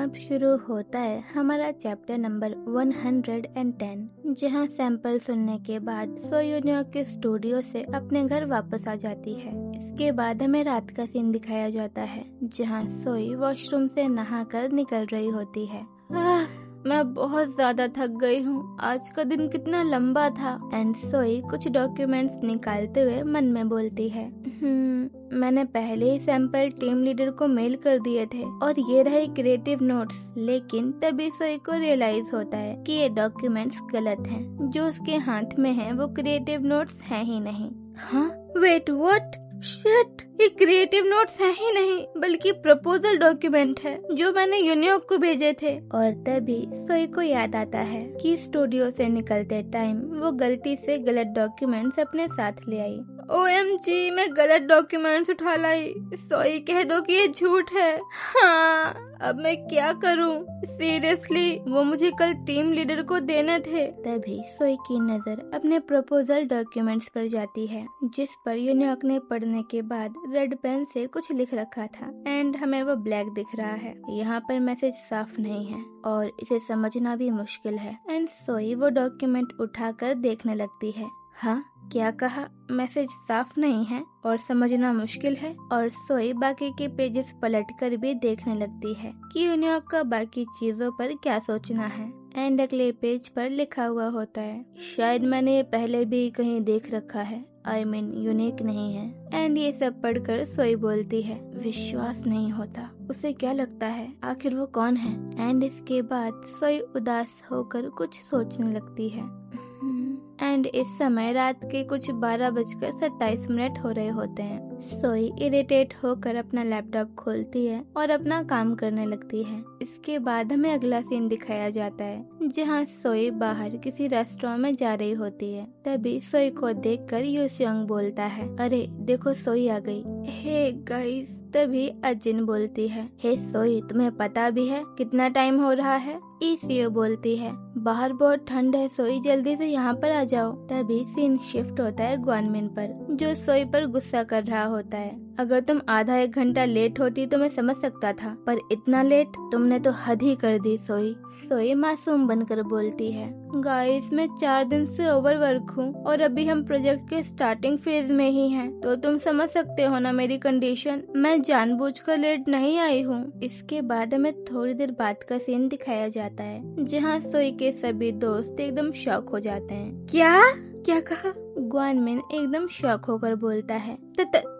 अब शुरू होता है हमारा चैप्टर नंबर 110, जहां सैंपल सुनने के बाद सोई यूनियॉर्क के स्टूडियो से अपने घर वापस आ जाती है। इसके बाद हमें रात का सीन दिखाया जाता है जहां सोई वॉशरूम से नहाकर निकल रही होती है। मैं बहुत ज्यादा थक गई हूँ, आज का दिन कितना लंबा था। एंड सोई कुछ डॉक्यूमेंट्स निकालते हुए मन में बोलती है, मैंने पहले ही सैंपल टीम लीडर को मेल कर दिए थे और ये रहे क्रिएटिव नोट्स। लेकिन तभी सोई को रियलाइज होता है कि ये डॉक्यूमेंट्स गलत हैं। जो उसके हाथ में है वो क्रिएटिव नोट्स हैं ही नहीं। हाँ, वेट व्हाट? शिट, ये क्रिएटिव नोट्स है ही नहीं बल्कि प्रपोजल डॉक्यूमेंट है जो मैंने यूनियॉर्क को भेजे थे। और तभी सोई को याद आता है कि स्टूडियो से निकलते टाइम वो गलती से गलत डॉक्यूमेंट्स अपने साथ ले आई। OMG, मैं गलत डॉक्यूमेंट्स उठा लाई। सोई, कह दो कि ये झूठ है। हाँ, अब मैं क्या करूं? सीरियसली, वो मुझे कल टीम लीडर को देने थे। तभी सोई की नजर अपने प्रपोजल डॉक्यूमेंट्स पर जाती है जिस पर यूनियॉर्क ने पढ़ने के बाद रेड पेन से कुछ लिख रखा था एंड हमें वो ब्लैक दिख रहा है। यहाँ पर मैसेज साफ नहीं है और इसे समझना भी मुश्किल है। एंड सोई वो डॉक्यूमेंट उठाकर देखने लगती है। हाँ, क्या कहा? मैसेज साफ नहीं है और समझना मुश्किल है। और सोई बाकी के पेजेस पलटकर भी देखने लगती है कि यूनियॉर्क का बाकी चीजों पर क्या सोचना है। एंड अगले पेज पर लिखा हुआ होता है, शायद मैंने ये पहले भी कहीं देख रखा है, I mean, यूनिक नहीं है। एंड ये सब पढ़कर सोई बोलती है, विश्वास नहीं होता। उसे क्या लगता है, आखिर वो कौन है? एंड इसके बाद सोई उदास होकर कुछ सोचने लगती है। एंड इस समय रात के कुछ 12:27 हो रहे होते हैं। सोई इरिटेट होकर अपना लैपटॉप खोलती है और अपना काम करने लगती है। इसके बाद हमें अगला सीन दिखाया जाता है जहां सोई बाहर किसी रेस्टोरेंट में जा रही होती है। तभी सोई को देखकर यूसियोंग बोलता है, अरे देखो सोई आ गई। हे गाइस, तभी अजिन बोलती है, हे सोई, तुम्हें पता भी है कितना टाइम हो रहा है? ईसीओ बोलती है, बाहर बहुत ठंड है सोई, जल्दी से यहाँ पर आ जाओ। तभी सीन शिफ्ट होता है ग्वानमिन पर जो सोई पर गुस्सा कर रहा होता है। अगर तुम आधा एक घंटा लेट होती तो मैं समझ सकता था, पर इतना लेट? तुमने तो हद ही कर दी सोई। सोई मासूम बनकर बोलती है, गाइस मैं 4 दिन से ओवरवर्क हूँ और अभी हम प्रोजेक्ट के स्टार्टिंग फेज में ही हैं, तो तुम समझ सकते हो ना मेरी कंडीशन। मैं जानबूझकर लेट नहीं आई हूँ। इसके बाद हमें थोड़ी देर बाद का सीन दिखाया जाता है जहाँ सोई के सभी दोस्त एकदम शॉक हो जाते हैं। क्या कहा? ग्वानमिन एकदम शॉक होकर बोलता है,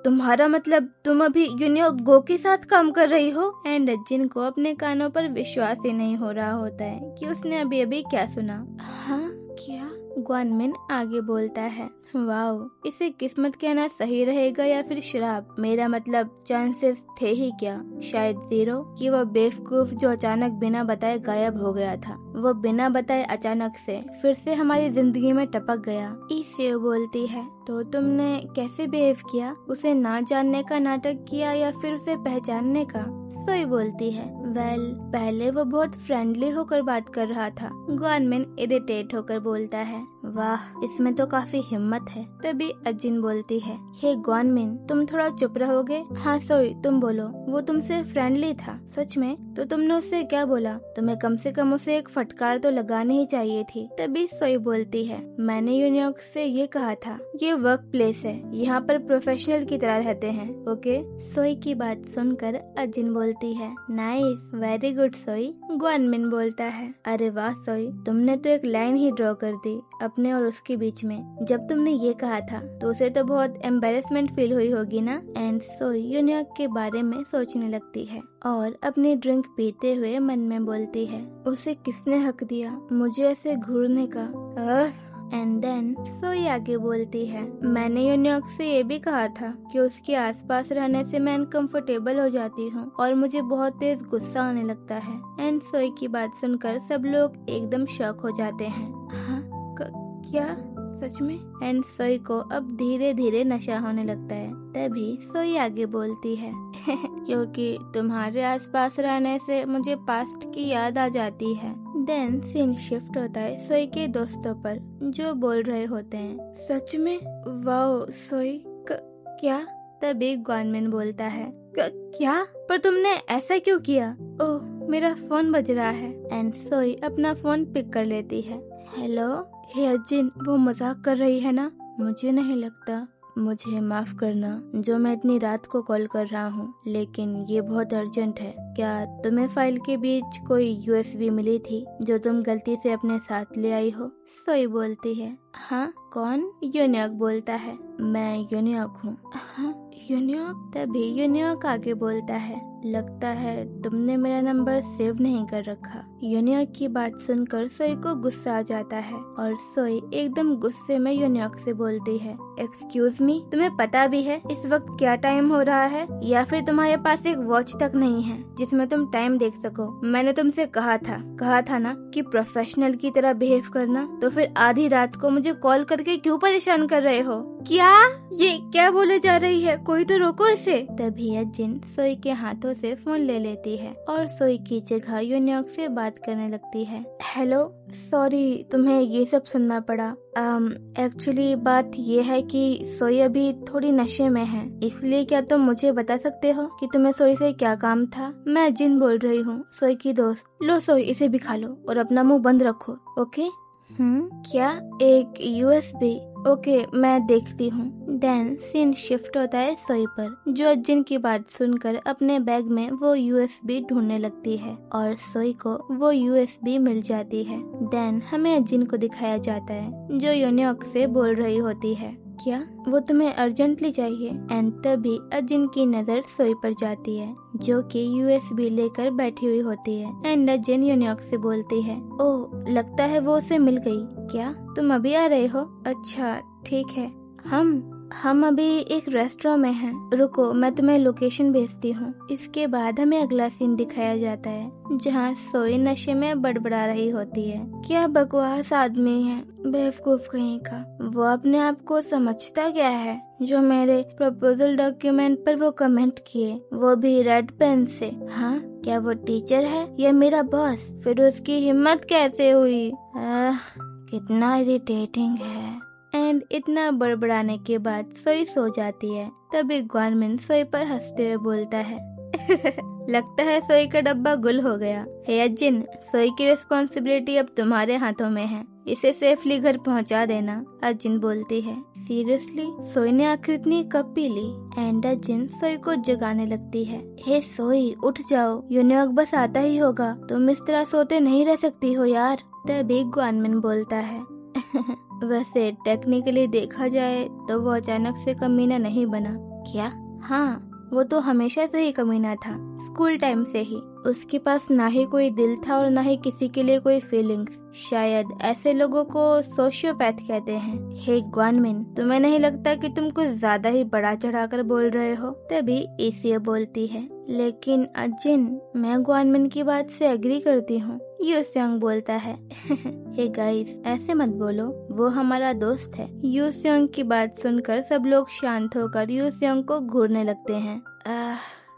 तुम्हारा मतलब तुम अभी यूनियॉर्क गो के साथ काम कर रही हो? एंड जिन को अपने कानों पर विश्वास ही नहीं हो रहा होता है कि उसने अभी अभी क्या सुना। हाँ, क्या? ग्वानमिन आगे बोलता है, वाओ, इसे किस्मत कहना सही रहेगा या फिर श्राप? मेरा मतलब चांसेस थे ही क्या, शायद 0 कि वो बेवकूफ जो अचानक बिना बताए गायब हो गया था, वो बिना बताए अचानक से फिर से हमारी जिंदगी में टपक गया। ईशे बोलती है, तो तुमने कैसे बिहेव किया? उसे ना जानने का नाटक किया या फिर उसे पहचानने का? सोई बोलती है, वेल, पहले वो बहुत फ्रेंडली होकर बात कर रहा था। ग्वानमिन इरिटेट होकर बोलता है, वाह, इसमें तो काफी हिम्मत है। तभी अजिन बोलती है, हे ग्वानमिन, तुम थोड़ा चुप रहोगे? हाँ सोई, तुम बोलो। वो तुमसे फ्रेंडली था? सच में? तो तुमने उससे क्या बोला? तुम्हें कम से कम उसे एक फटकार तो लगानी ही चाहिए थी। तभी सोई बोलती है, मैंने यूनियॉर्क से ये कहा था, ये वर्क प्लेस है, यहाँ पर प्रोफेशनल की तरह रहते हैं, ओके? सोई की बात सुनकर अजिन बोलती है, नाइस, वेरी गुड सोई। ग्वानमिन बोलता है, अरे वाह सोई, तुमने तो एक लाइन ही ड्रॉ कर दी अपने और उसके बीच में। जब तुमने ये कहा था तो उसे तो बहुत एम्बेरसमेंट फील हुई होगी ना? एंड सोई यूनियॉर्क के बारे में सोचने लगती है और अपनी ड्रिंक पीते हुए मन में बोलती है, उसे किसने हक दिया मुझे ऐसे घूरने का? एंड देन सोई आगे बोलती है, मैंने यूनियॉर्क से ये भी कहा था कि उसके आसपास रहने से मैं अनकंफर्टेबल हो जाती हूँ और मुझे बहुत तेज गुस्सा आने लगता है। एंड सोई की बात सुनकर सब लोग एकदम शॉक हो जाते हैं। हाँ, क्या? सच में? एंड सोई को अब धीरे धीरे नशा होने लगता है। तभी सोई आगे बोलती है, क्योंकि तुम्हारे आसपास रहने से मुझे पास्ट की याद आ जाती है। देन सीन शिफ्ट होता है सोई के दोस्तों पर जो बोल रहे होते हैं, सच में? वाओ सोई, क्या? तभी ग्वानमिन बोलता है, क्या? पर तुमने ऐसा क्यों किया? ओह मेरा फोन बज रहा है। एंड सोई अपना फोन पिक कर लेती है। हेलो। हे अजिन, वो मजाक कर रही है ना? मुझे नहीं लगता। मुझे माफ करना जो मैं इतनी रात को कॉल कर रहा हूँ, लेकिन ये बहुत अर्जेंट है। क्या तुम्हें फाइल के बीच कोई यूएसबी मिली थी जो तुम गलती से अपने साथ ले आई हो? सोई बोलती है, हाँ कौन? यूनियक बोलता है, मैं यूनियक हूँ। हाँ यूनियक? तभी यूनियक आगे बोलता है, लगता है तुमने मेरा नंबर सेव नहीं कर रखा। यूनियक की बात सुनकर सोई को गुस्सा आ जाता है और सोई एकदम गुस्से में यूनियक से बोलती है, एक्सक्यूज मी, तुम्हें पता भी है इस वक्त क्या टाइम हो रहा है? या फिर तुम्हारे पास एक वॉच तक नहीं है जिसमें तुम टाइम देख सको? मैंने तुमसे कहा था ना कि प्रोफेशनल की तरह बिहेव करना, तो फिर आधी रात को मुझे कॉल करके क्यों परेशान कर रहे हो? क्या? ये क्या बोले जा रही है? कोई तो रोको इसे। तभी अजिन सोई के हाथों से फोन ले लेती है और सोई की जगह यूनियक से बात करने लगती है। हेलो, सॉरी तुम्हें ये सब सुनना पड़ा। एक्चुअली बात ये है कि सोई अभी थोड़ी नशे में है, इसलिए क्या तुम मुझे बता सकते हो कि तुम्हें सोई से क्या काम था? मैं अजिन बोल रही हूँ, सोई की दोस्त। लो सोई, इसे भी खा लो और अपना मुंह बंद रखो, ओके? क्या? एक यूएसबी? ओके, मैं देखती हूँ। देन सीन शिफ्ट होता है सोई पर, जो अजिन की बात सुनकर अपने बैग में वो यूएसबी ढूंढने लगती है और सोई को वो यूएसबी मिल जाती है। देन हमें अजिन को दिखाया जाता है जो यूनियक से बोल रही होती है, क्या वो तुम्हें अर्जेंटली चाहिए? एंड तभी अजिन की नजर सोई पर जाती है जो कि यूएसबी लेकर बैठी हुई होती है। एंड अजिन यूनियक से बोलती है, ओह लगता है वो उसे मिल गई। क्या तुम अभी आ रहे हो? अच्छा ठीक है। हम अभी एक रेस्टोरेंट में हैं। रुको, मैं तुम्हें लोकेशन भेजती हूँ। इसके बाद हमें अगला सीन दिखाया जाता है जहाँ सोई नशे में बड़बड़ा रही होती है। क्या बकवास आदमी है, बेवकूफ कहीं का। वो अपने आप को समझता क्या है जो मेरे प्रपोजल डॉक्यूमेंट पर वो कमेंट किए, वो भी रेड पेन से। हाँ, क्या वो टीचर है या मेरा बॉस? फिर उसकी हिम्मत कैसे हुई? कितना इरिटेटिंग है। एंड इतना बड़बड़ाने के बाद सोई सो जाती है। तभी ग्वानमिन सोई पर हंसते हुए बोलता है लगता है सोई का डब्बा गुल हो गया। हे अजिन, सोई की रिस्पॉन्सिबिलिटी अब तुम्हारे हाथों में है, इसे सेफली घर पहुंचा देना। अजिन बोलती है, सीरियसली? सोई ने आखिर इतनी कब पी ली? एंड अजिन सोई को जगाने लगती है, हे सोई उठ जाओ, यूनियक बस आता ही होगा, तुम इस तरह सोते नहीं रह सकती हो यार। तभी ग्वानमिन बोलता है वैसे टेक्निकली देखा जाए तो वो अचानक से कमीना नहीं बना। क्या? हाँ, वो तो हमेशा से ही कमीना था, स्कूल टाइम से ही। उसके पास ना ही कोई दिल था और ना ही किसी के लिए कोई फीलिंग्स। शायद ऐसे लोगों को सोशियोपैथ कहते हैं। हे ग्वानमिन, तुम्हें नहीं लगता कि तुम कुछ ज्यादा ही बड़ा चढ़ाकर बोल रहे हो? तभी ईसिया बोलती है, लेकिन अजिन, मैं ग्वानमिन की बात से एग्री करती हूँ। यूसियोंग बोलता है हे गाइस, ऐसे मत बोलो, वो हमारा दोस्त है। यूसियोंग की बात सुनकर सब लोग शांत होकर यूसियोंग को घूरने लगते हैं।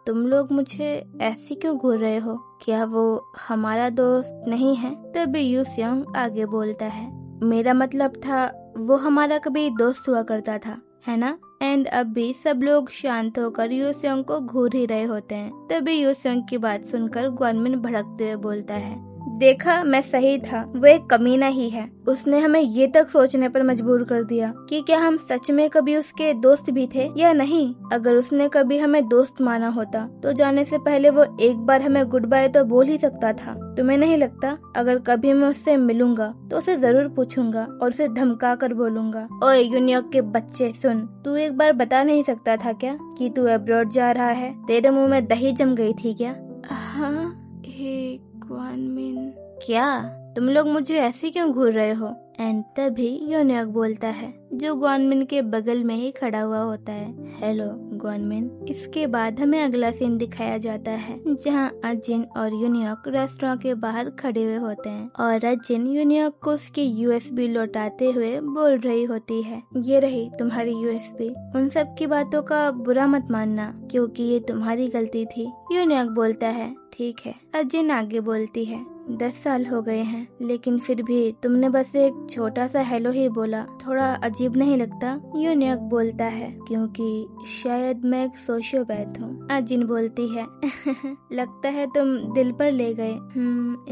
तुम लोग मुझे ऐसे क्यों घूर रहे हो? क्या वो हमारा दोस्त नहीं है? तभी यूसियोंग आगे बोलता है, मेरा मतलब था वो हमारा कभी दोस्त हुआ करता था, है ना? एंड अब भी सब लोग शांत होकर यूसियोंग को घूर ही रहे होते हैं। तभी यूसियोंग की बात सुनकर ग्वानमिन भड़कते हुए बोलता है, देखा, मैं सही था, वो एक कमीना ही है। उसने हमें ये तक सोचने पर मजबूर कर दिया कि क्या हम सच में कभी उसके दोस्त भी थे या नहीं। अगर उसने कभी हमें दोस्त माना होता तो जाने से पहले वो एक बार हमें गुड बाय तो बोल ही सकता था। तुम्हें नहीं लगता अगर कभी मैं उससे मिलूंगा तो उसे जरूर पूछूंगा और उसे धमका कर बोलूंगा, ओए यूनियक के बच्चे सुन, तू एक बार बता नहीं सकता था क्या कि तू अब्रॉड जा रहा है? तेरे मुँह में दही जम गई थी क्या? हाँ ग्वानमिन, क्या तुम लोग मुझे ऐसे क्यों घूर रहे हो? एंड तभी यूनियक बोलता है जो ग्वानमिन के बगल में ही खड़ा हुआ होता है, हेलो ग्वानमिन। इसके बाद हमें अगला सीन दिखाया जाता है जहां अजिन और यूनियक रेस्टोरेंट के बाहर खड़े हुए होते हैं और अजिन यूनियक को उसकी यूएसबी लौटाते हुए बोल रही होती है, ये रही तुम्हारी यूएसबी, उन सब की बातों का बुरा मत मानना क्योंकि ये तुम्हारी गलती थी। यूनियक बोलता है, ठीक है। अजिन आगे बोलती है, 10 साल हो गए हैं, लेकिन फिर भी तुमने बस एक छोटा सा हेलो ही बोला, थोड़ा अजीब नहीं लगता? यूनियक बोलता है, क्योंकि शायद मैं एक सोशियोपैथ हूँ। अजिन बोलती है लगता है तुम दिल पर ले गए।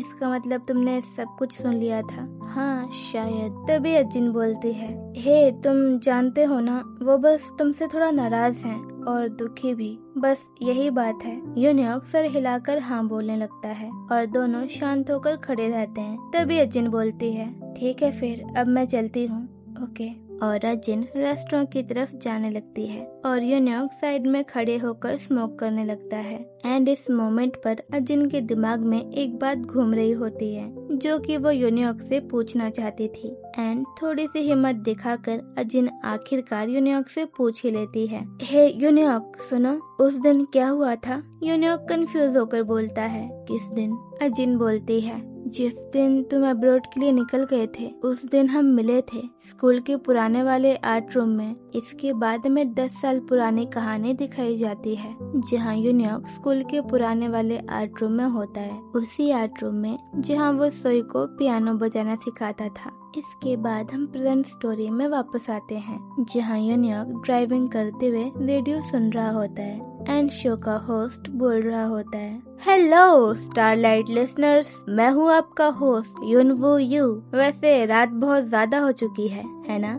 इसका मतलब तुमने सब कुछ सुन लिया था। हाँ शायद। तभी अजिन बोलती है, हे तुम जानते हो ना, वो बस तुमसे थोड़ा नाराज हैं और दुखी भी, बस यही बात है। यूनियक सर हिलाकर हाँ बोलने लगता है और दोनों शांत होकर खड़े रहते हैं। तभी अजिन बोलती है, ठीक है फिर अब मैं चलती हूँ। ओके। और अजिन रेस्टोरेंट की तरफ जाने लगती है और यूनियक साइड में खड़े होकर स्मोक करने लगता है। एंड इस मोमेंट पर अजिन के दिमाग में एक बात घूम रही होती है जो कि वो यूनियक से पूछना चाहती थी। एंड थोड़ी सी हिम्मत दिखाकर अजिन आखिरकार यूनियक से पूछ ही लेती है, हे यूनियक सुनो, उस दिन क्या हुआ था? यूनियक कंफ्यूज होकर बोलता है, किस दिन? अजिन बोलती है, जिस दिन तुम अब्रॉड के लिए निकल गए थे, उस दिन हम मिले थे स्कूल के पुराने वाले आर्ट रूम में। इसके बाद में 10 साल पुरानी कहानी दिखाई जाती है जहां यूनियक स्कूल के पुराने वाले आर्ट रूम में होता है, उसी आर्ट रूम में जहां वो सोई को पियानो बजाना सिखाता था। इसके बाद हम प्रेजेंट स्टोरी में वापस आते हैं जहां यूनियक ड्राइविंग करते हुए रेडियो सुन रहा होता है एंड शो का होस्ट बोल रहा होता है, हेलो स्टारलाइट लिसनर्स, मैं हूँ आपका होस्ट युनवू यू। वैसे रात बहुत ज्यादा हो चुकी है ना?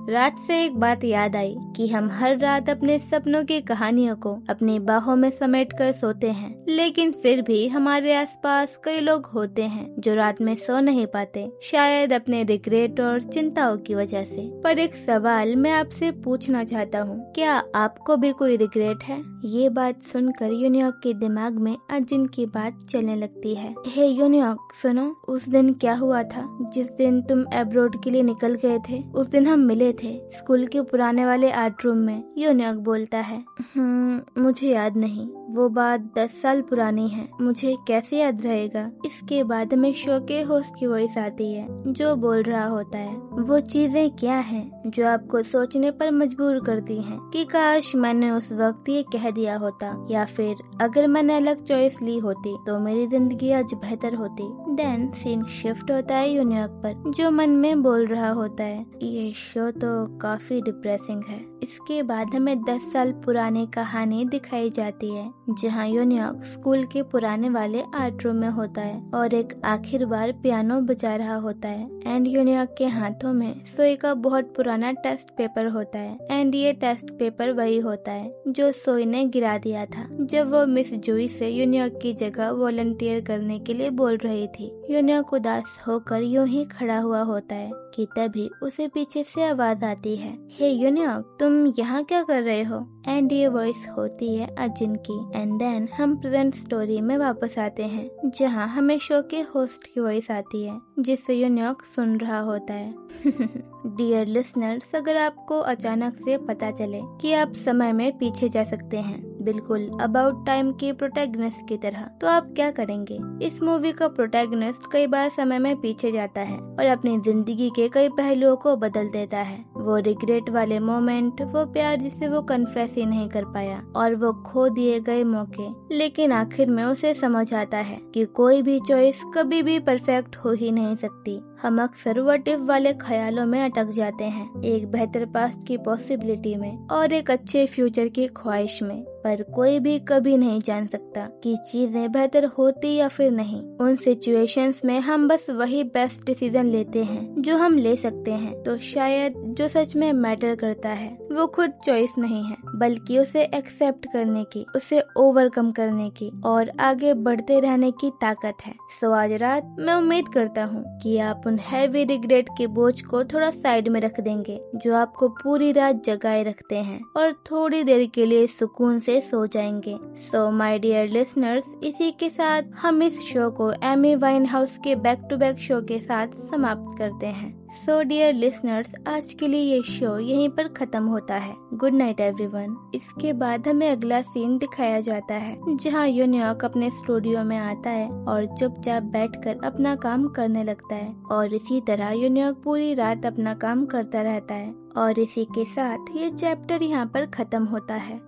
रात से एक बात याद आई कि हम हर रात अपने सपनों की कहानियों को अपनी बाहों में समेट कर सोते हैं, लेकिन फिर भी हमारे आसपास कई लोग होते हैं जो रात में सो नहीं पाते, शायद अपने रिग्रेट और चिंताओं की वजह से। पर एक सवाल मैं आपसे पूछना चाहता हूँ, क्या आपको भी कोई रिग्रेट है? ये बात सुनकर यूनियक के दिमाग में अजिन की बात चलने लगती है। हे यूनियक सुनो, उस दिन क्या हुआ था जिस दिन तुम अब्रॉड के लिए निकल गए थे? उस दिन हम मिले थे स्कूल के पुराने वाले आर्ट रूम में। यूनियक बोलता है, मुझे याद नहीं, वो बात 10 साल पुरानी है, मुझे कैसे याद रहेगा? इसके बाद में शो के होस्ट की वॉइस आती है जो बोल रहा होता है, वो चीजें क्या हैं जो आपको सोचने पर मजबूर करती हैं कि काश मैंने उस वक्त ये कह दिया होता, या फिर अगर मैंने अलग चॉइस ली होती तो मेरी जिंदगी आज बेहतर होती। देन सीन शिफ्ट होता है यूनियक पर जो मन में बोल रहा होता है, ये शो तो काफी डिप्रेसिंग है। इसके बाद हमें 10 साल पुरानी कहानी दिखाई जाती है जहां यूनियक स्कूल के पुराने वाले आर्ट रूम में होता है और एक आखिर बार पियानो बजा रहा होता है। एंड यूनियक के हाथों में सोई का बहुत पुराना टेस्ट पेपर होता है एंड ये टेस्ट पेपर वही होता है जो सोई ने गिरा दिया था जब वो मिस जुई से यूनियक की जगह वॉलंटियर करने के लिए बोल रही थी। यूनियक उदास होकर यूं ही खड़ा हुआ होता है कि तभी उसे पीछे से आवाज आती है, हे यूनियक तुम यहाँ क्या कर रहे हो? एंड ये वॉइस होती है अजिन की। एंड देन हम प्रेजेंट स्टोरी में वापस आते हैं जहाँ हमें शो के होस्ट की वॉइस आती है जिससे यूनियक सुन रहा होता है। डियर लिसनर्स, अगर आपको अचानक से पता चले कि आप समय में पीछे जा सकते हैं, बिल्कुल अबाउट टाइम के प्रोटैगनिस्ट की तरह, तो आप क्या करेंगे? इस मूवी का प्रोटैगनिस्ट कई बार समय में पीछे जाता है और अपनी जिंदगी के कई पहलुओं को बदल देता है। वो रिग्रेट वाले मोमेंट, वो प्यार जिसे वो कन्फेस ही नहीं कर पाया और वो खो दिए गए मौके, लेकिन आखिर में उसे समझ आता है कि कोई भी चॉइस कभी भी परफेक्ट हो ही नहीं सकती। हम अक्सर व्हाट इफ वाले ख्यालों में अटक जाते हैं, एक बेहतर पास्ट की पॉसिबिलिटी में और एक अच्छे फ्यूचर की ख्वाहिश में, पर कोई भी कभी नहीं जान सकता कि चीजें बेहतर होती या फिर नहीं। उन सिचुएशंस में हम बस वही बेस्ट डिसीजन लेते हैं जो हम ले सकते हैं। तो शायद जो सच में मैटर करता है वो खुद चॉइस नहीं है, बल्कि उसे एक्सेप्ट करने की, उसे ओवरकम करने की और आगे बढ़ते रहने की ताकत है। सो आज रात मैं उम्मीद करता हूँ कि आप उन हैवी रिग्रेट के बोझ को थोड़ा साइड में रख देंगे जो आपको पूरी रात जगाए रखते हैं और थोड़ी देर के लिए सुकून से सो जाएंगे। सो माय डियर लिसनर्स, इसी के साथ हम इस शो को एमी वाइनहाउस के बैक टू बैक शो के साथ समाप्त करते हैं। सो डियर लिसनर्स, आज के लिए ये शो यहीं पर खत्म होता है। Good night everyone. इसके बाद हमें अगला सीन दिखाया जाता है जहां यूनियक अपने स्टूडियो में आता है और चुपचाप बैठकर अपना काम करने लगता है और इसी तरह यूनियक पूरी रात अपना काम करता रहता है और इसी के साथ ये चैप्टर यहाँ पर खत्म होता है।